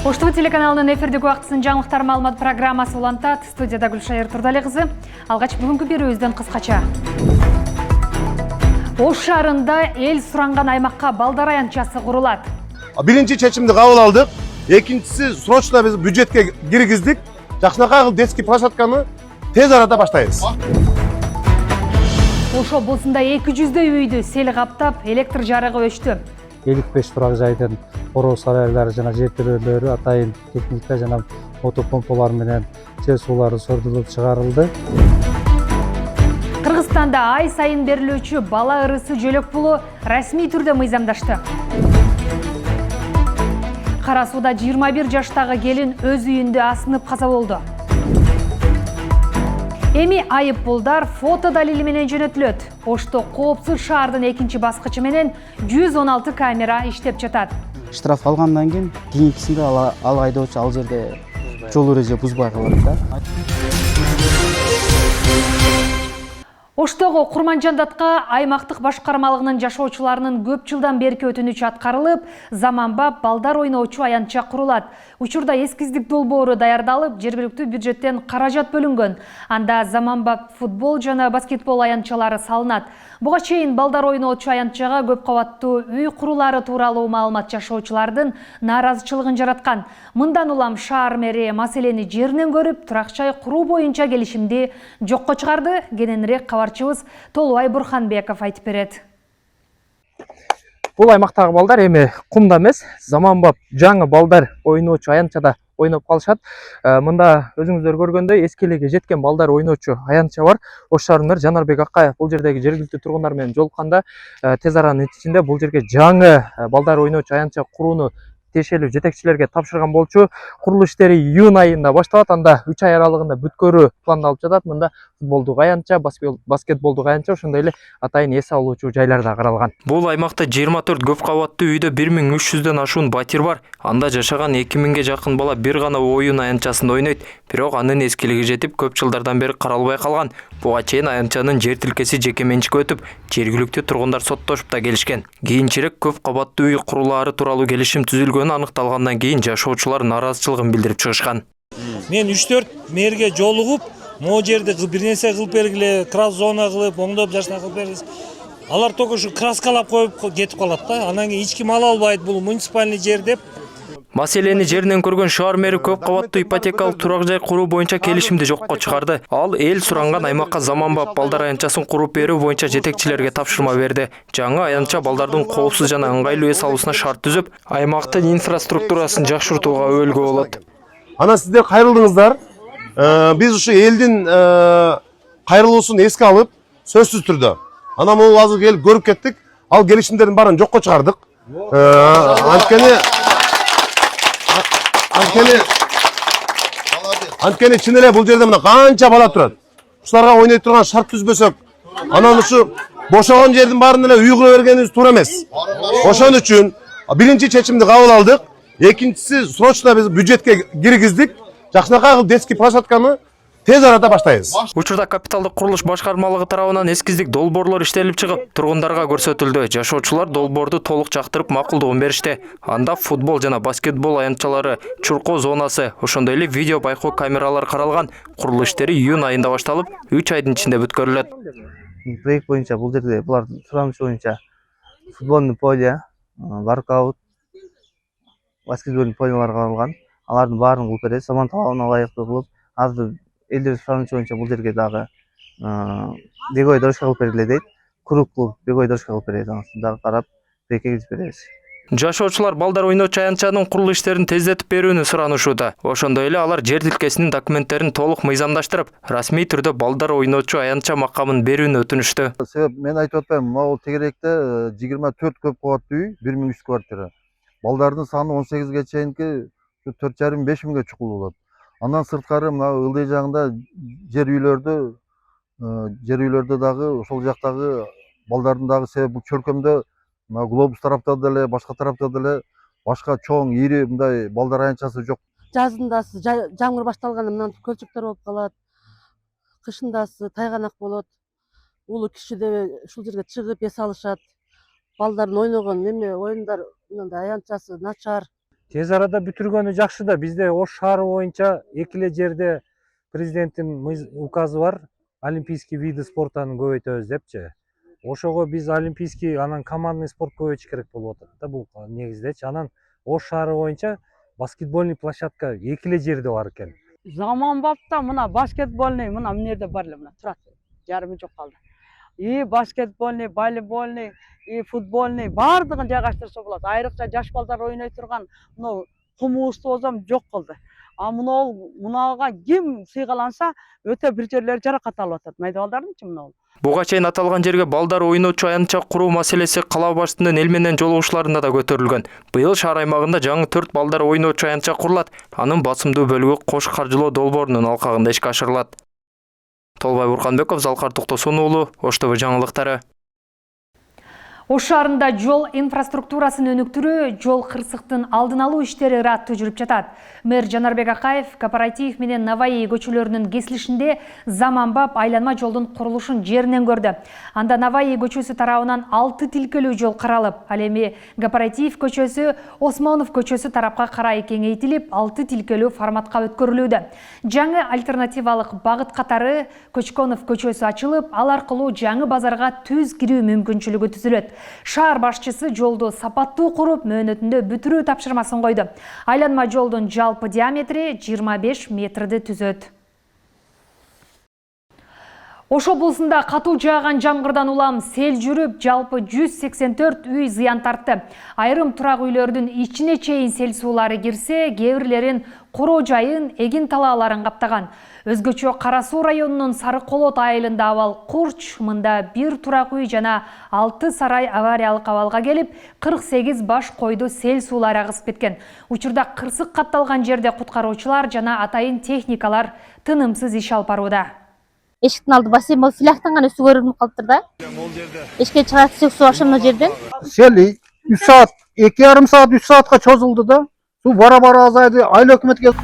Ош ТВ телеканалының эфирдегі уақытысын жаңалықтар маалымат программасы улантат. Студияда Гүлшайыр Турдалиқызы. Алгач бүгінгі берүүбүздөн кыскача. Ош шаарында эл суранган аймакка балдар аянтчасы курулат. Биринчи чечимди кабыл алдык. Экинчиси срочно биз бюджетке киргиздик. Жакшынакай детский площадканы тез арада баштайбыз. Ош облусунда 200 үйдү сел каптап, электр жарыгы өчтү. 55 турак жайдын короо сарайлары жана жертөлөлөрү атайын техника жана мотопомпалар менен сел суулары сордулуп чыгарылды. Кыргызстанда ай сайын берилүүчү бала ырысы жөлөк пулу расмий түрдө мыйзамдашты. Кара сууда 21 жаштагы келин өз үйүндө асынып каза болду. Эми айып пулдар фото далили менен жөнөтүлөт. Ошто коопсуз шаардын экинчи баскычы менен 116 камера иштеп жатат. Штраф алгандан кийинкисинде ал айдоочу ал жерде жол эреже бузбай калат да. Оштогу Курманжандатка аймактык башкармалыгынын жашоочуларынын көп жылдан берки өтүнүчү аткарылып, заманбап балдар ойноочу аянтча курулат. Учурда эскиздик долбоору даярдалып, жергиликтүү бюджеттен каражат бөлүнгөн. Анда заманбап футбол жана баскетбол аянтчалары салынат. Буга чейин балдар ойноочу аянтчага көп кабаттуу үй курулары тууралуу маалымат жашоочулардын нааразычылыгын жараткан. Мындан улам шаар мэри маселени жеринен көрүп, турак-жай куруу боюнча келишимди жокко чыгарды. Кененирээк кабарчыбыз Толубай Бурханбеков айтып берет. Бул аймактагы балдар эми кумда эмес, заманбап жаңы балдар ойноочу аянтчада ойноп калышат. Мында өзүңүздөр көргөндөй эскелеге жеткен балдар ойноочу аянтча бар. Ош шаарынын мэрі Жанарбек Акаев бул жердеги жергиликтүү тургундар менен жолукканда тез аранын ичинде бул жерге жаңы балдар ойноочу аянтча курууну тиешелүү жетекчилерге тапшырган болчу. Курулуш иштери июнь айында башталат, анда 3 ай аралыгында бүткөрүү пландалып жатат. Мында футболдук аянтча, баскетболдук аянтча, ошондой эле атайын эс алуучу жайлар да каралган. Бул аймакта 24 көп кабаттуу үйдө 1300дөн ашуун батир бар. Анда жашаган 2000ге жакын бала бир гана оюн аянтчасында ойнойт. Бирок анын эскилиги жетип, көп жылдардан бери каралбай калган. Буга чейин аянтчанын жер тилкеси жеке менчикке өтүп, жергиликтүү тургундар соттошуп да келишкен. Кийинчерээк көп кабаттуу үй курулаары тууралуу келишим түзүлгөнү аныкталгандан кийин жашоочулар нааразычылыгын билдирип чыгышкан. Мен 3-4 мэрге жолугуп, могу жерде бир нерсе кылып бергиле, крас зона кылып, оңдоп жашына кылып бергиле. Алар только ушу краскалап коюп кетип калат да. Анан кийин эч ким ала албайт, бул муниципальный жер деп. Маселени жеринен көргөн шаар мэри көп кабаттуу ипотекалык турак жай куруу боюнча келишимди жокко чыгарды. Ал эл суранган аймакка заманбап балдар аянтчасын куруп берүү боюнча жетекчилерге тапшырма берди. Жаңы аянтча балдардын коопсуз жана ыңгайлуу эс алуусуна шарт түзүп, аймактын инфраструктурасын жакшыртууга өөлгө болот. Анан сиздер кайрылдыңыздар. Биз ушу элдин кайрылуусун эске алып, сөзсүз түрдө. Анан бул азыр келип көрүп кеттик. Ал келишимдердин баарын жокко чыгардык. Анткени чын эле бул жерде мына канча бала турат. Ушуларга ойной турган шарт түзбөсөк, анан ушу бошогон жердин баарын эле үй кыла бергенибиз туура эмес. Ошон үчүн биринчи чечимди кабыл алдык. Экинчиси срочно биз бюджетке киргиздик. Жакшынакай детский площадканы тез арада баштайбыз. Учурда капиталдык курулуш башкармалыгы тарабынан эскиздик долбоорлор иштелип чыгып, тургундарга көрсөтүлдү. Жашоочулар долбоорду толук жактырып макулдугун беришти. Анда футбол жана баскетбол аянтчалары, чуркоо зонасы, ошондой эле видео байкоо камералары каралган. Курулуш иштери июнь айында башталып, 3 айдын ичинде бүткөрүлөт. Проект боюнча бул жерде булардын суранычы боюнча футболный поле, воркаут, баскетболный полелер каралган. Алардын баарын кылып беребиз, заман талабына ылайыктуу кылып. Азыр элдер суранычы боюнча бул жерге дагы бегой дорожка кылып бергиле дейт. Круг кылып бегой дорожка кылып берет, анысын дагы карап, бекке киргизип беребиз. Жашоочулар балдар ойноочу аянтчанын курулуш иштерин тездетип берүүнү суранышууда. Ошондой эле алар жер тилкесинин документтерин толук мыйзамдаштырып, расмий түрдө балдар ойноочу аянтча макамын берүүнү өтүнүштү. Себеп мен айтып атпаймынбы, могул тегеректе 24 көп кабаттуу үй, 1300 квартира. Балдардын саны 18ге чейинки 4,5-5 миңге чукул болот. Андан сырткары мына ылдый жагында жер үйлөрдө дагы ошол жактагы балдардын дагы себеп бул чөлкөмдө мына глобус тарапта деле, башка тарапта деле башка чоң, ири мындай балдар аянтчасы жок. Жазындасы жамгыр башталганда мындан көлчөктөр болуп калат. Кышындасы тайганак болот. Улуу киши да ушул жерге чыгып эс алышат. Балдардын ойногон неме оюндар мындай аянтчасы начар. Тез арада бүтүргөнү жакшы да, бизде Ош шаары боюнча эки эле жерде президенттин указы бар, олимпийский виды спортун көбөйтөбүз депчи. Ошого биз олимпийский, анан командный спорт көбөйтүш керек болуп атат да бул негиздечи. Анан Ош шаары боюнча баскетбольный площадка эки эле жерде бар экен. Заманбапта мына баскетбольный мына жерде бар эле, мына турат. Жарымы жок калды. И баскетбольный, волейбольный, и футбольный бардыгын жайгаштырса болот. Айрыкча жаш балдар ойной турган мына кумуусту болсом жок кылды. А мунага ким сыйгаланса өтө бир жерлери жаракат алып атат. Майда балдардынчы мына. Буга чейин аталган жерге балдар ойночу аянтча куруу маселеси кала башчысынын эл менен жолугушууларында да көтөрүлгөн. Быйыл шаар аймагында жаңы 4 балдар ойночу аянтча курулат. Анын басымдуу бөлүгү Кош каржылоо долбоорунун алкагында ишке ашырылат. Толбай Бурканбеков, Залкар Токтосун уулу, Ош ТВ жаңылыктары. Ош шаарында жол инфраструктурасын өнүктүрүү, жол кырсыктын алдын алуу иштери ыраттуу жүрүп жатат. Мэр Жанарбек Акаев Кооператив менен Наваи көчөлөрүнүн кесилишинде заманбап айланма жолдун курулушун жеринен көрдү. Анда Наваи көчөсү тарабынан 6 тилкелүү жол каралып, ал эми Кооператив көчөсү, Осмонов көчөсү тарапка карай кеңейтилип, 6 тилкелүү форматка өткөрүлүүдө. Жаңы альтернативалык багыт катары Көчкөнов көчөсү ачылып, ал аркылуу жаңы базарга түз кирүү мүмкүнчүлүгү түзүлөт. Шаар башчысы жолду сапаттуу куруп, мөөнөтүндө бүтүрүү тапшырмасын койду. Айланма жолдун жалпы диаметри 25 метрди түзөт. Ош облусунда катуу жааган жамгырдан улам сел жүрүп, жалпы 184 үй зыян тартты. Айрым турак үйлөрдүн ичине чейин сел суулары кирсе, кээ бирлерин короо жайын, эгин талааларын каптаган. Өзгөчө Кара Суу районунун Сарыколот айылында абал курч, мында 1 турак үй жана 6 сарай авариялык абалга келип, 48 баш койду сел суулары агызып кеткен. Учурда кырсык катталган жерде куткаруучулар жана атайын техникалар тынымсыз иш алып барууда. Эшиктин алды бассейн болуп филактанган үстү көрүнүп калыптыр да. Эшикке чыгат суу ошондо жерден. Сели 3 саат, 2,5 саат, 3 саатка чозулду да. Суу бара-бара азайды. Айыл өкмөткө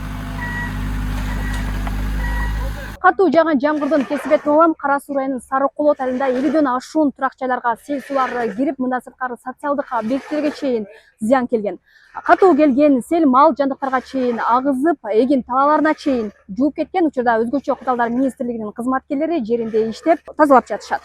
Катуу жааган жамгырдын кесибетине улам Кара Суу районунун Сарыколот айылында 50ден ашуун турак жайларга сел суулары кирип, мындан сырткары социалдык объекттерге чейин зыян келген. Катуу келген сел мал жандыктарга чейин агызып, эгин талааларына чейин жууп кеткен. Учурда өзгөчө кырдаалдар министрлигинин кызматкерлери жеринде иштеп, тазалап жатышат.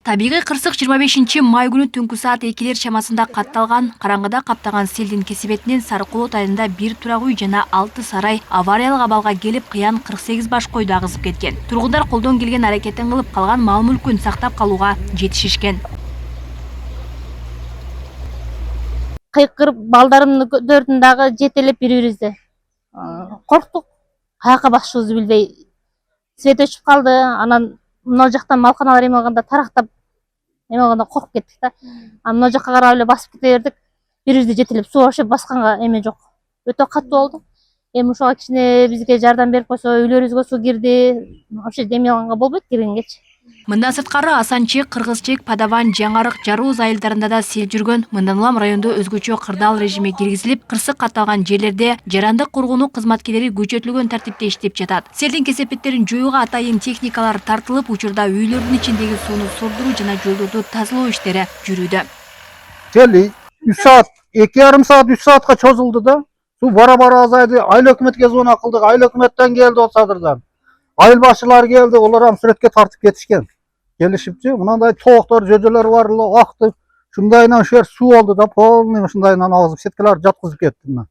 Табигый кырсык 25 май күнү түнкү саат 2 чамасында катталган, караңгыда каптаган селдин кесибетинен Сарыколот айылында 1 турак үй жана 6 сарай авариялык абалга келип, кыян 48 баш койду агызып кеткен. Тургундар колдон келген аракетин кылып, калган мал мүлкүн сактап калууга жетишишкен. Кыйкырып балдарымдын көдөрдүн дагы жетелеп бири-бирибизди. Корктук. Каяка башыбызды билбей свет өчүп калды. Анан мына жактан малканалар эме алганда тарактап эме алганда коркуп кеттик да. Мына жакка карап эле басып кете бердик. Бири-бирибизди жетелеп суу вообще басканга эме жок. Өтө каттуу болду. Эми ушуга кичине бизге жардам берип койсо, үйлөрүбүзгө суу кирди. Вообще дем алганга болбойт киргенгечи. Мындан сырткары Асанчек, Кыргызчек, Падаван, Жаңарык, Жарууз айылдарында да сел жүргөн. Мындан улам райондо өзгөчө кырдаал режими киргизилип, кырсык катталган жерлерде жарандык коргонуу кызматкерлери күчөтүлгөн тартипте иштеп жатат. Селдин кесепеттерин жоюуга атайын техникалар тартылып, учурда үйлөрдүн ичиндеги сууну сордуруу жана жолдорду тазалоо иштери жүрүүдө. Сели 3 саат, 2,5 саат, 3 саатка чозулду да. Суу бара-бара азайды. Айыл өкмөткө звона кылдык. Айыл өкмөттөн келди Осадырдан. Айыл башчылары келди, олар ам сүрөткө тартып кетишкен. Келишипчи, мындай тооктор, жөжөлөр бар эле, актып, шундайынан шер суу болду да, полный шундайынан агызып сеткалар жаткызып кетти.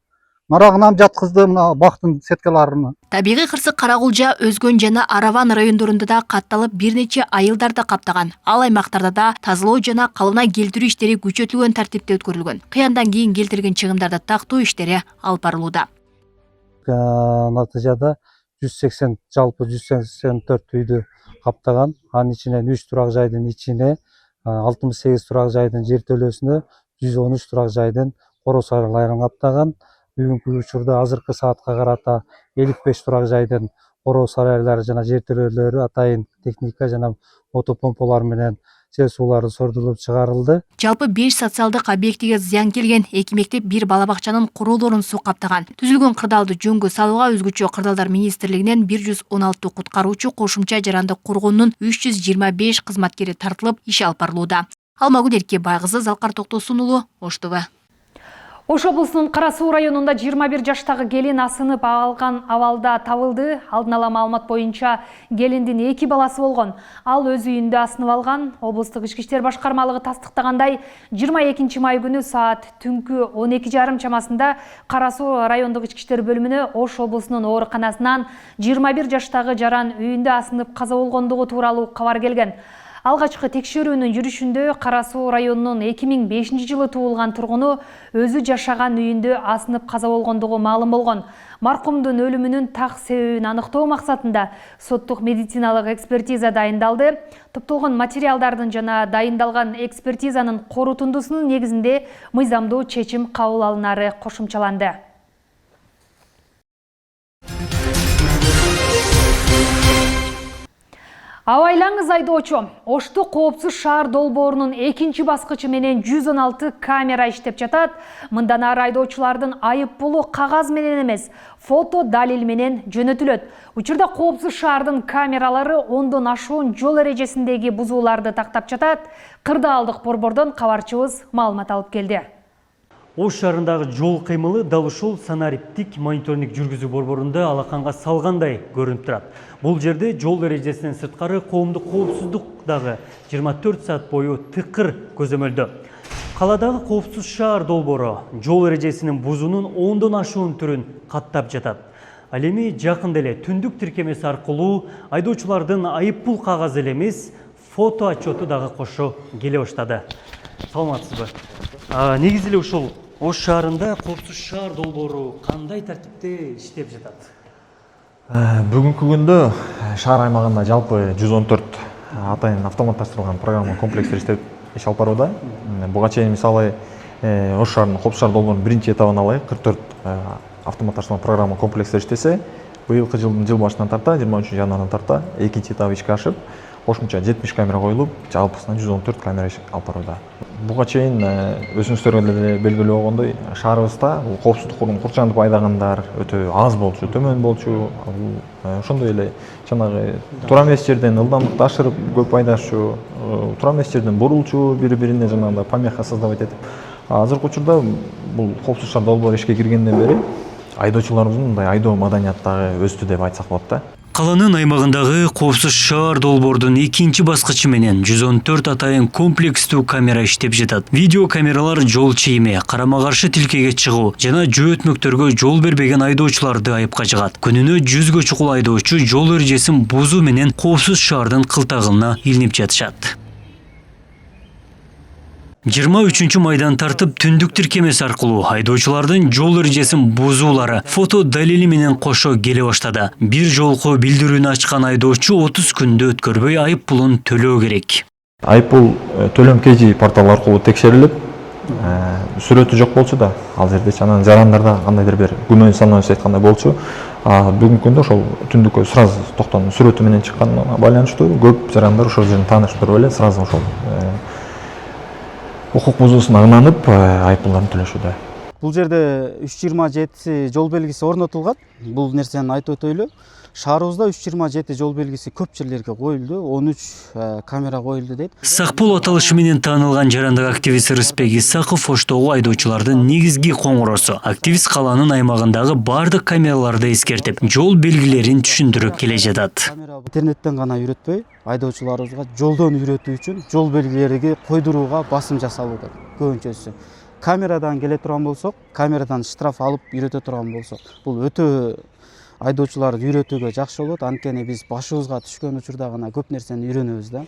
Нарагынан жаткызды мына бактын сеткаларын. Табигый кырсык Карагулжа, Өзгөн жана Араван райондорунда да катталып, бир нече айылдарда каптаган. Ал аймактарда да тазалоо жана калыбына келтирүү иштери күчөтүлгөн тартипте өткөрүлгөн. Кыяндан кийин келтирген чыгымдарды тактоо иштери алып барылууда. Натыйжада 180 жалпы 184 үйдү каптаган. Анын ичинен 3 турак жайдын ичине, 68 турак жайдын жер төлөөсүнө, 113 турак жайдын короо сарайларын каптаган. Бүгүнкү учурда азыркы саатка карата 55 турак жайдын короо сарайлары жана жер төлөөлөрү атайын техника жана мотопомпалар менен сел суулары сордулуп чыгарылды. Жалпы 5 социалдык объектиге зыян келген, 2 мектеп, 1 бала бакчанын куроолорун суу каптаган. Түзүлгөн кырдаалды жөнгө салууга өзгөчө кырдаалдар министрлигинен 116 куткаруучу, кошумча жарандык коргоонун 325 кызматкери тартылып, иш алып барылууда. Алмагүл Эркебай кызы, Залкар Токтосун уулу, Ош ТВ. Ош облусунун Кара Суу районунда 21 жаштагы келин асынып алган абалда табылды. Алдын ала маалымат боюнча келиндин 2 баласы болгон. Ал өз үйүндө асынып алган. Облустук ички иштер башкармалыгы тастыктагандай, 22 май күнү саат түнкү 12:30 чамасында Кара Суу райондук ички иштер бөлүмүнө Ош облусунун ооруканасынан 21 жаштагы жаран үйүндө асынып каза болгондугу тууралуу кабар келген. Алгачкы текшерүүнүн жүрүшүндө Кара Суу районунун 2005 жылы туулган тургуну өзү жашаган үйүндө асынып каза болгондугу маалым болгон. Маркумдун өлүмүнүн так себебин аныктоо максатында соттук медициналык экспертиза дайындалды. Топтолгон материалдардын жана дайындалган экспертизанын корутундусунун негизинде мыйзамдуу чечим кабыл алынары кошумчаланды. Абайлаңыз айдоочу. Ошту коопсуз шаар долбоорунун 2-чи баскычы менен 116 камера иштеп жатат. Мындан ары айдоочулардын айып пулу кагаз менен эмес, фото далил менен жөнөтүлөт. Учурда коопсуз шаардын камералары 10дон ашуун жол эрежесиндеги бузууларды тактап жатат. Кырдаалдык борбордон кабарчыбыз маалымат алып келди. Ош шаарындагы жол кыймылы дал ушул санариптик мониторинг жүргүзүү борборунда алаканга салгандай көрүнүп турат. Бул жерде жол эрежесинен сырткары коомдук коопсуздук дагы 24 саат бою тыкыр көзөмөлдө. Каладагы коопсуз шаар долбоору жол эрежесинин бузуунун 10дон ашуун түрүн каттап жатат. Ал эми жакында эле түндүк тиркемеси аркылуу айдоочулардын айып пул кагазы эле эмес, фото отчету дагы кошо келе баштады. Саламатсызбы? Негизи эле ушул Ош шаарында коопсуз шаар долбоору кандай тартипте иштеп жатат? Бүгүнкү күндө шаар аймагында жалпы 114 атайын автоматташтырылган программа комплекстер иштеп иш алып барууда. Буга чейин мисалы Ош шаарынын коопсуз шаар долбоорунун биринчи этабын алайык, 44 автоматташтырылган программа комплекстер иштесе, быйылкы жылдын жыл башынан тарта, 23 январдан тарта экинчи этабы ишке ашып, кошумча 70 камера коюлуп, жалпысынан 114 камера алып барууда. Буга чейин өзүңүздөргө деле белгилүү болгондой, шаарыбызда бул коопсуздук курчандып айдагандар өтө аз болчу, төмөн болчу. Ошондой эле жанагы туура эмес жерден ылдамдыкты ашырып көп айдашчу, туура эмес жерден бурулчу, бири-бирине жанагындай помеха создавать этип. Азыркы учурда бул коопсуз шаар долбоору ишке киргенден бери айдоочуларыбыздын мындай айдоо маданияты дагы өстү деп айтсак болот да. Каланын аймагындагы коопсуз шаар долбоордун 2-чи баскычы менен 114 атайын комплекстүү камера иштеп жатат. Видео камералар жол чейими, карама-каршы тилкеге чыгуу жана жөөтмөктөргө жол бербеген айдоочуларды айыпка жыгат. Күнүнө 100гө чукул айдоочу жол эрежесин бузуу менен коопсуз шаардын кылтагына илинип жатышат. 23 майдан тартып түндүк тиркемеси аркылуу айдоочулардын жол эрежесин бузуулары фото далили менен кошо келе баштады. Бир жолку билдирүүнү ачкан айдоочу 30 күндө өткөрбөй айып пулун төлөө керек. Айып пул төлөм KG порталы аркылуу текшерилип, сүрөтү жок болчу да, ал жерде анан жарандарда кандайдыр бир күмөн саналып айткандай болчу. Бүгүнкү күндө ошол түндүккө сразу токтонуп сүрөтү менен чыкканына байланыштуу көп жарандар ошол жерден таанышып туруп эле сразу ошол укук бузуусуна ынанып айып пулдарын төлөшүүдө. Бул жерде 327 жол белгиси орнотулган. Бул нерсени айтып өтөйлү. Шаарыбызда 327 жол белгиси көп жерлерге коюлду, 13 камера коюлду дейт. Сакпул аталышы менен таанылган жарандык активист Рыспек Исаков Оштогу айдоочулардын негизги коңгуросу. Активист каланын аймагындагы бардык камераларды эскертип, жол белгилерин түшүндүрүп келе жатат. Интернеттен гана үйрөтпөй, айдоочуларыбызга жолдон үйрөтүү үчүн жол белгилерин койдурууга басым жасалууда көбүнчөсү. Камерадан келе турган болсок, камерадан штраф алып үйрөтө турган болсок, бул өтө айдоочуларды үйрөтүүгө жакшы болот. Анткени биз башыбызга түшкөн учурда гана көп нерсени үйрөнөбүз да.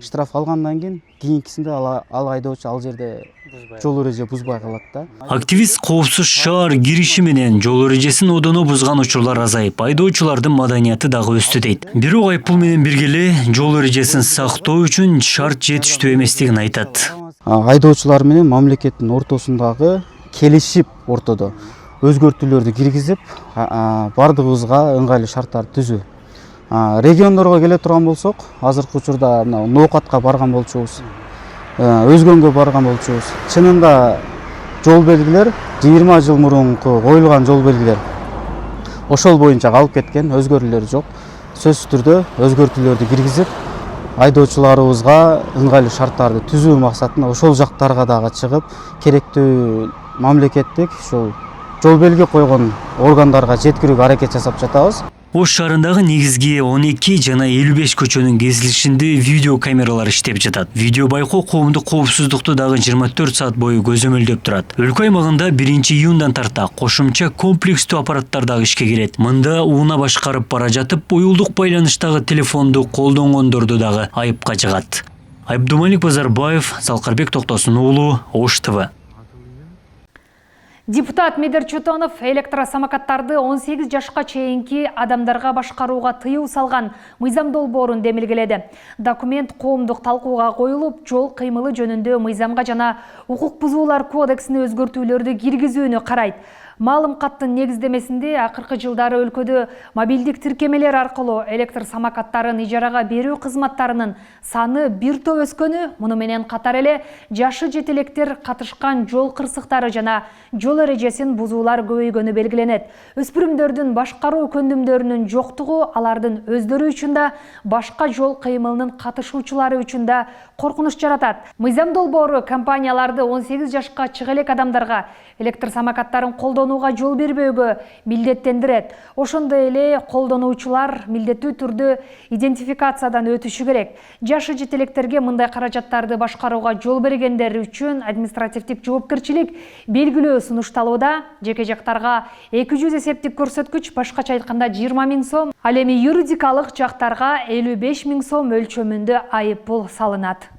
Штраф алгандан кийинкисинде ал айдоочу ал жерде жол эреже бузбай калат да. Активист коопсуз шаар кириши менен жол эрежесин одоно бузган учурлар азайып, айдоочулардын маданияты дагы өстү дейт. Бирок айыппул менен бирге эле жол эрежесин сактоо үчүн шарт жетиштүү эместигин айтат. Айдоочулар менен мамлекеттин ортосундагы келишип ортодо өзгөртүүлөрдү киргизип, бардыгыбызга ыңгайлуу шарттарды түзүү. Региондорго келе турган болсок, азыркы учурда ноокатка барган болчубуз, өзгөнгө барган болчубуз. Чынында жол белгилер 20 жыл мурунку коюлган жол белгилер ошол боюнча калып кеткен, өзгөрүүлөр жок. Сөзсүз түрдө өзгөртүүлөрдү киргизип, айдоочуларыбызга ыңгайлуу шарттарды түзүү максатында ошол жактарга дагы чыгып, керектүү мамлекеттик ушул жол белги койгон органдарга жеткирүүгө аракет жасап жатабыз. Ош шаарындагы негизги 12 жана 55 көчөнүн кезилишинде видео камералар иштеп жатат. Видео байкоо коомдук коопсуздукту дагы 24 саат бою көзөмөлдөп турат. Өлкө аймагында 1-июндан тарта кошумча комплекстүү аппараттар дагы ишке кирет. Мында ууна башкарып бара жатып, уюлдук байланыштагы телефонду колдонгондорду дагы айыпка жыгат. Абдумалик Базарбаев, Салкарбек Токтосун уулу, Ош ТВ. Депутат Медер Чотонов электросамокаттарды 18 жашка чейинки адамдарга башкарууга тыюу салган мыйзам долбоорун демилгеледи. Документ коомдук талкууга коюлуп, жол кыймылы жөнүндө мыйзамга жана укук бузуулар кодексине өзгөртүүлөрдү киргизүүнү карайт. Маалым каттын негиздемесинде акыркы жылдары өлкөдө мобилдик тиркемелер аркылуу электр самокаттарын ижарага берүү кызматтарынын саны бир топ өскөнү, муну менен катар эле жашы жетелектер катышкан жол кырсыктары жана жол эрежесин бузуулар көбөйгөнү белгиленет. Өспүрүмдөрдүн башкаруу көндүмдөрүнүн жоктугу алардын өздөрү үчүн да, башка жол кыймылынын катышуучулары үчүн да коркунуч жаратат. Мыйзам долбоору компанияларды 18 жашка чыга элек адамдарга электр самокаттарын колдонууга жол бербөөгө милдеттендирет. Ошондой эле колдонуучулар милдеттүү түрдө идентификациядан өтүшү керек. Жашы жетелектерге мындай каражаттарды башкарууга жол бергендер үчүн административдик жоопкерчилик белгилөө сунушталууда. Жеке жактарга 200 эсептик көрсөткүч, башкача айтканда 20 000 сом, ал эми юридикалык жактарга 55 000 сом өлчөмүндө айып пул салынат.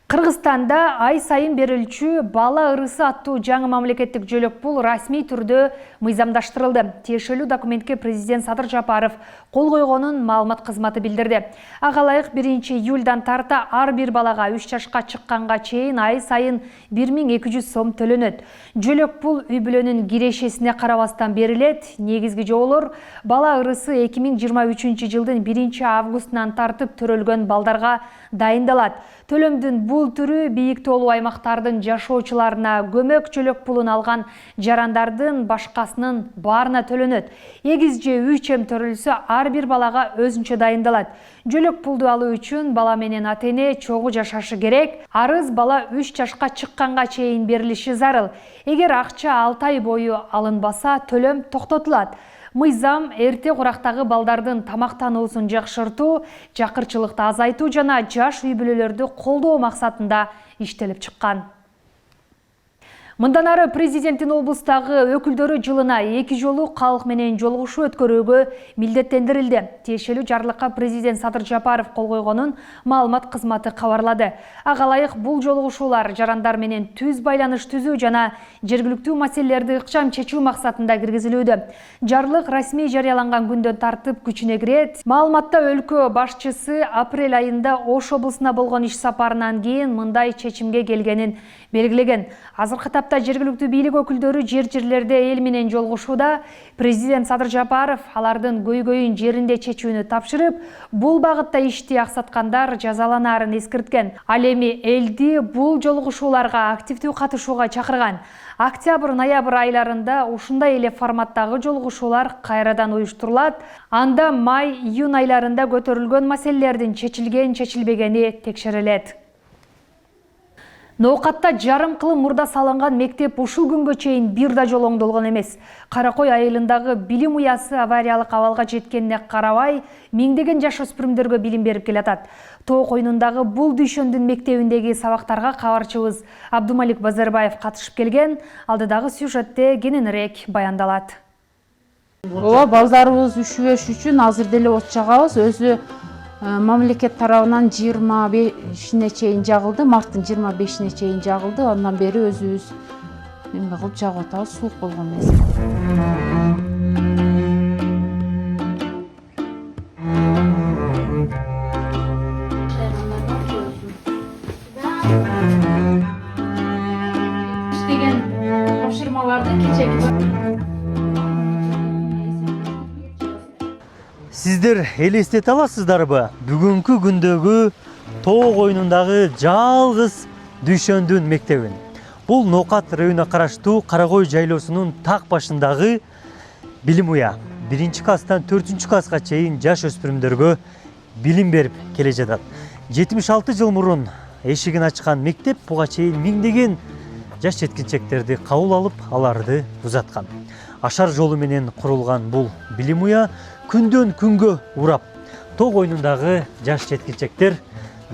Кыргызстанда ай сайын берилчү бала ырысы аттуу жаңы мамлекеттик жөлөк пул расмий түрдө мыйзамдаштырылды. Тиешелүү документке президент Садыр Жапаров кол койгонун маалымат кызматы билдирди. Ага ылайык 1-июлдан тарта ар бир балага 3 жашка чыкканга чейин ай сайын 1200 сом төлөнөт. Жөлөк пул үй бүлөнүн кирешесине карабастан берилет. Негизги жоболор бала ырысы 2023 жылдын 1 августунан тартып төрөлгөн балдарга дайындалат. Төлөмдүн бул түрү бийик тоолуу аймактардын жашоочуларына көмөк жөлөк пулун алган жарандардын башкасынын баарына төлөнөт. Эгиз же 3 төрөлсө ар бир балага өзүнчө дайындалат. Жөлөк пулду алуу үчүн бала менен ата-эне чогуу жашашы керек. Арыз бала 3 жашка чыкканга чейин берилиши зарыл. Эгер акча 6 ай бою алынбаса, төлөм токтотулат. Мыйзам эрте курактагы балдардын тамактануусун жакшыртуу, жакырчылыкты азайтуу жана жаш үй бүлөлөрдү колдоо максатында иштелип чыккан. Мындан ары президенттин облустагы өкүлдөрү жылына 2 жолу калк менен жолугушуу өткөрүүгө милдеттендирилди. Тиешелүү жарлыкка президент Садыр Жапаров кол койгонун маалымат кызматы кабарлады. Ага ылайык бул жолугушуулар жарандар менен түз байланыш түзүү жана жергиликтүү маселелерди ыкчам чечүү максатында киргизилүүдө. Жарлык расмий жарыяланган күндөн тартып күчүнө кирет. Маалыматта өлкө башчысы апрель айында Ош облусуна болгон иш сапарынан кийин мындай чечимге келгенин белгилеген. Азыркы тапта жергиликтүү бийлик өкүлдөрү жерлерде эл менен жолугушууда. Президент Садыр Жапаров алардын көйгөйүн жеринде чечүүнү тапшырып, бул багытта ишти аксаткандар жазаланаарын эскерткен. Ал эми элди бул жолугушууларга активдүү катышууга чакырган. Октябрь-ноябрь айларында ушундай эле форматтагы жолугушуулар кайрадан уюштурулат. Анда май-июнь айларында көтөрүлгөн маселелердин чечилген-чечилбегени текшерилет. Ноокатта жарым кылым мурда салынган мектеп ушул күнгө чейин бир да жолу оңдолгон эмес. Каракой айылындагы билим уясы авариялык абалга жеткенине карабай, миңдеген жаш өспүрүмдөргө билим берип келатат. Тоо койнундагы бул дүйшөндүн мектебиндеги сабактарга кабарчыбыз Абдумалик Базарбаев катышып келген. Алдыдагы сюжетте кененирээк баяндалат. Ооба, балдарыбыз üşүбөш үчүн азыр деле от жагабыз. Өзү мамлекет тарабынан 25-не чейин жагылды, марттын 25-не чейин жагылды. Андан бери өзүбүз эме кылып жагып атабыз, суук болгон эмес. Иштеген тапшырмаларды кечеки Сиздер элестете аласыздарбы? Бүгүнкү күндөгү тоо койнундагы жалгыз дүйшөндүн мектебин. Бул Ноокат районуна караштуу Каракой жайлоосунун так башындагы билим уя. 1-класстан 4-класска чейин жаш өспүрүмдөргө билим берип келе жатат. 76 жыл мурун эшигин ачкан мектеп буга чейин миңдеген жаш жеткинчектерди кабыл алып, аларды узаткан. Ашар жолу менен курулган бул билим уя күндөн күнгө урап, тог ойнундагы жаш жеткинчектер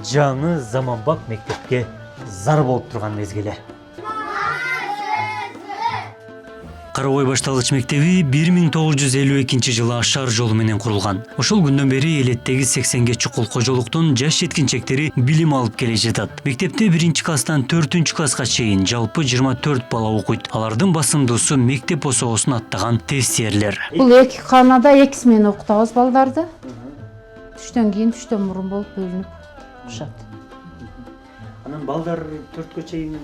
жаңы заманбап мектепке зар болуп турган мезгили. Карабой башталгыч мектеби 1952 жылы ашар жолу менен курулган. Ошол күндөн бери элеттеги 80ге чукул кожолуктун жаш жеткинчектери билим алып келе жатат. Мектепте 1-класстан 4-класска чейин жалпы 24 бала окуйт. Алардын басымдуусу мектеп осогосун аттаган тестиерлер. Бул эки канада эки смена окутабыз балдарды. Түштөн кийин, түштөн мурун болуп бөлүнүп окушат. Анан балдар 4кө чейин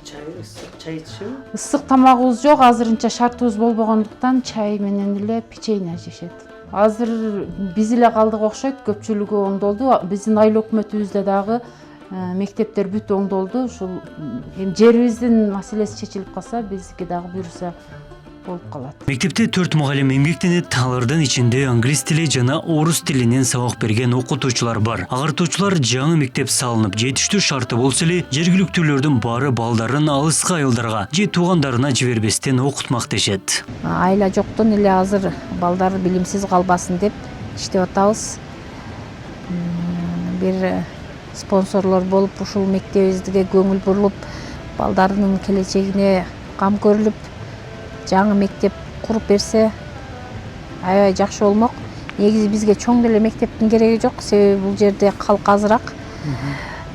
чай ичишеби? Ысык тамагыбыз жок, азырынча шартыбыз болбогондуктан чай менен эле печенье жешет. Азыр биз эле калдык окшойт, көпчүлүгү оңдолду. Биздин айыл өкмөтүбүздө дагы мектептер бүт оңдолду. Ушул жерибиздин маселеси чечилип калса, биздики дагы буюрса болуп калат. Мектепте 4 мугалим эмгектенет. Алардын ичинде англис тили жана орус тилинен сабак берген окутуучулар бар. Агартуучулар жаңы мектеп салынып, жетиштүү шарты болсо эле, жергиликтүүлөрдүн баары балдарын алыска айылдарга же туугандарына жибербестен окутмак дешет. Айла жоктон эле азыр балдар билимсиз калбасын деп иштеп атабыз. Бир спонсорлор болуп, ушул мектебибизге көңүл бурулуп, балдардын келечегине кам көрүлүп, жаңы мектеп куруп берсе, аябай жакшы болмок. Негизи бизге чоң деле мектептин кереги жок, себеби бул жерде калк азыраак.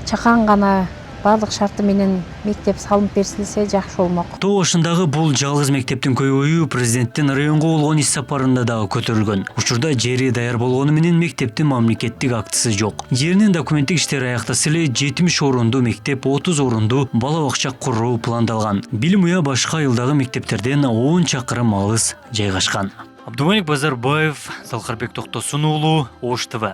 Чакан гана баардык шарты менен мектеп салынып берилсе жакшы болмок. Тоо башындагы бул жалгыз мектептин көйгөйү президенттин районго болгон иш сапарында дагы көтөрүлгөн. Учурда жери даяр болгону менен мектептин мамлекеттик актысы жок. Жеринин документтик иштери аяктаса эле 70 орунду мектеп, 30 орунду бала бакча куруу пландалган. Билим уя башка айылдагы мектептерден 10 чакырым алыс жайгашкан. Абдумалик Базарбаев, Залкарбек Токтосун уулу, Ош ТВ.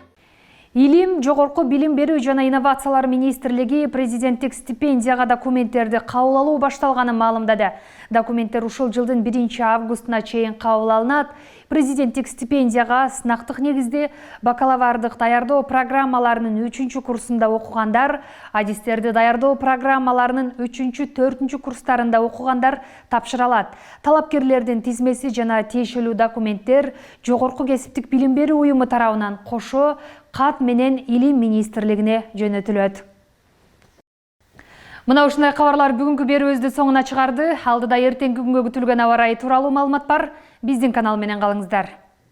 Илим, жогорку билим берүү жана инновациялар министрлиги президенттик стипендияга документтерди кабыл алуу башталганын маалымдады. Документтер ушул жылдын 1-августуна чейин кабыл алынат. Президенттик стипендияга сынактык негизде бакалаврдык даярдоо программаларынын 3-курсунда окугандар, адистерди даярдоо программаларынын 3-4 курстарында окугандар тапшыра алат. Талапкерлердин тизмеси жана тиешелүү документтер жогорку кесиптик билим берүү уюму тарабынан кошо кат менен Илим министрлигине жөнөтүлөт. Мына ушундай кабарлар бүгүнкү берүүбүздү соңуна чыгарды. Алдыда эртеңки күнгө күтүлгөн аба ырайы тууралуу маалымат бар. Биздин канал менен калыңыздар.